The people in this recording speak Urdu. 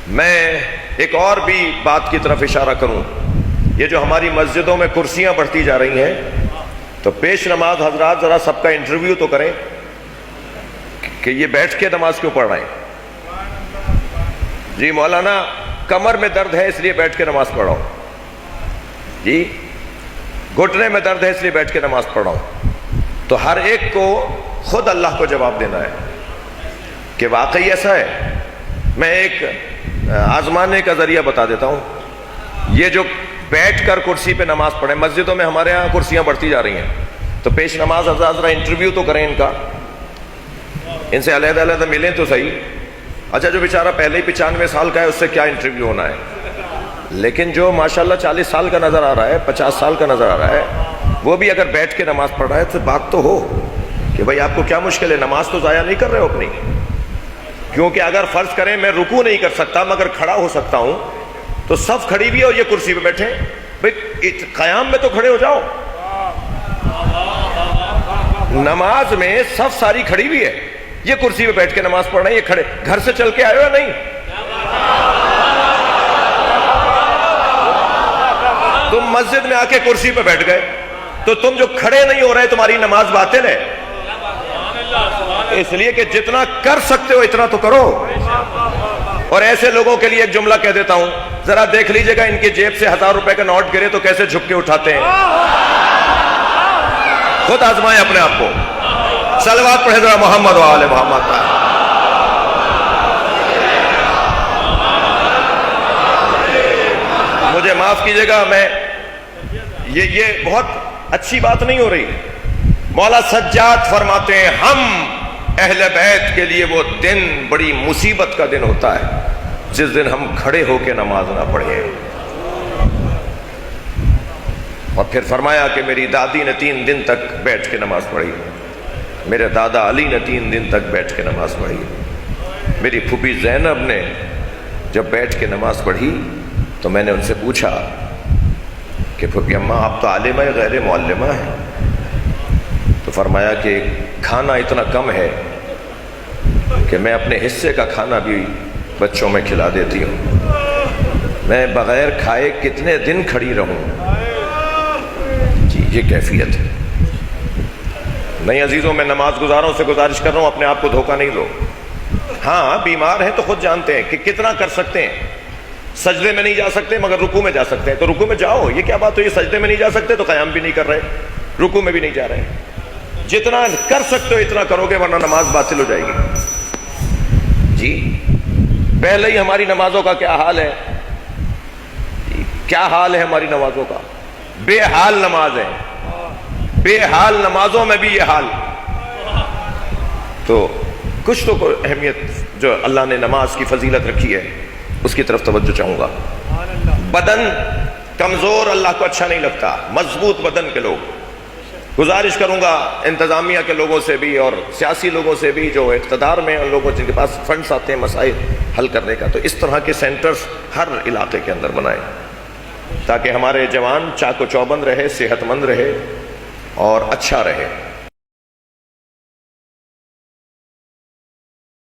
میں ایک اور بھی بات کی طرف اشارہ کروں. یہ جو ہماری مسجدوں میں کرسیاں بڑھتی جا رہی ہیں، تو پیش نماز حضرات ذرا سب کا انٹرویو تو کریں کہ یہ بیٹھ کے نماز کیوں پڑھ رہے ہیں. جی مولانا کمر میں درد ہے اس لیے بیٹھ کے نماز پڑھ رہا ہوں. جی گھٹنے میں درد ہے اس لیے بیٹھ کے نماز پڑھ رہا ہوں. تو ہر ایک کو خود اللہ کو جواب دینا ہے کہ واقعی ایسا ہے. میں ایک آزمانے کا ذریعہ بتا دیتا ہوں. یہ جو بیٹھ کر کرسی پہ نماز پڑھیں، مسجدوں میں ہمارے ہاں کرسیاں بڑھتی جا رہی ہیں، تو پیش نماز حضرات ذرا انٹرویو تو کریں ان کا، ان سے علیحدہ علیحدہ ملیں تو صحیح. اچھا جو بیچارہ پہلے ہی 95 سال کا ہے اس سے کیا انٹرویو ہونا ہے، لیکن جو ماشاءاللہ 40 سال کا نظر آ رہا ہے، 50 سال کا نظر آ رہا ہے، وہ بھی اگر بیٹھ کے نماز پڑھ رہا ہے تو بات تو ہو کہ بھائی آپ کو کیا مشکل ہے، نماز تو ضائع نہیں کر رہے ہو اپنی. کیونکہ اگر فرض کریں میں رکوع نہیں کر سکتا مگر کھڑا ہو سکتا ہوں، تو صف کھڑی بھی ہے اور یہ کرسی پہ بیٹھے، بھائی قیام میں تو کھڑے ہو جاؤ. نماز میں صف ساری کھڑی بھی ہے، یہ کرسی پہ بیٹھ کے نماز پڑھ رہے ہیں، یہ کھڑے. گھر سے چل کے آئے ہو یا نہیں؟ تم مسجد میں آ کے کرسی پہ بیٹھ گئے تو تم جو کھڑے نہیں ہو رہے تمہاری نماز باطل ہے. اس لیے کہ جتنا کر سکتے ہو اتنا تو کرو. اور ایسے لوگوں کے لیے ایک جملہ کہہ دیتا ہوں، ذرا دیکھ لیجئے گا ان کی جیب سے 1000 روپے کا نوٹ گرے تو کیسے جھک کے اٹھاتے ہیں. خود آزمائیں اپنے آپ کو. صلوات پڑھے ذرا محمد و آل محمد. مجھے معاف کیجئے گا، میں یہ بہت اچھی بات نہیں ہو رہی. مولا سجاد فرماتے ہیں ہم اہل بیت کے لیے وہ دن بڑی مصیبت کا دن ہوتا ہے جس دن ہم کھڑے ہو کے نماز نہ پڑھیں. اور پھر فرمایا کہ میری دادی نے 3 دن تک بیٹھ کے نماز پڑھی، میرے دادا علی نے 3 دن تک بیٹھ کے نماز پڑھی، میری پھوپھی زینب نے جب بیٹھ کے نماز پڑھی تو میں نے ان سے پوچھا کہ پھوپھی اماں آپ تو عالمہ غیر معلمہ ہیں. تو فرمایا کہ کھانا اتنا کم ہے کہ میں اپنے حصے کا کھانا بھی بچوں میں کھلا دیتی ہوں، میں بغیر کھائے کتنے دن کھڑی رہوں. جی یہ کیفیت ہے. نہیں عزیزوں، میں نماز گزاروں سے گزارش کر رہا ہوں اپنے آپ کو دھوکہ نہیں دو. ہاں بیمار ہیں تو خود جانتے ہیں کہ کتنا کر سکتے ہیں. سجدے میں نہیں جا سکتے مگر رکوع میں جا سکتے ہیں، تو رکوع میں جاؤ. یہ کیا بات ہوئی، سجدے میں نہیں جا سکتے تو قیام بھی نہیں کر رہے، رکوع میں بھی نہیں جا رہے. جتنا کر سکتے ہو اتنا کرو گے ورنہ نماز باطل ہو جائے گی. جی پہلے ہی ہماری نمازوں کا کیا حال ہے، کیا حال ہے ہماری نمازوں کا. بے حال نماز ہے، بے حال نمازوں میں بھی یہ حال. تو کچھ تو اہمیت جو اللہ نے نماز کی فضیلت رکھی ہے اس کی طرف توجہ چاہوں گا. بدن کمزور اللہ کو اچھا نہیں لگتا. مضبوط بدن کے لوگ، گزارش کروں گا انتظامیہ کے لوگوں سے بھی اور سیاسی لوگوں سے بھی جو اقتدار میں ان لوگوں جن کے پاس فنڈز آتے ہیں مسائل حل کرنے کا، تو اس طرح کے سینٹرز ہر علاقے کے اندر بنائیں تاکہ ہمارے جوان چاق و چوبند رہے، صحت مند رہے اور اچھا رہے.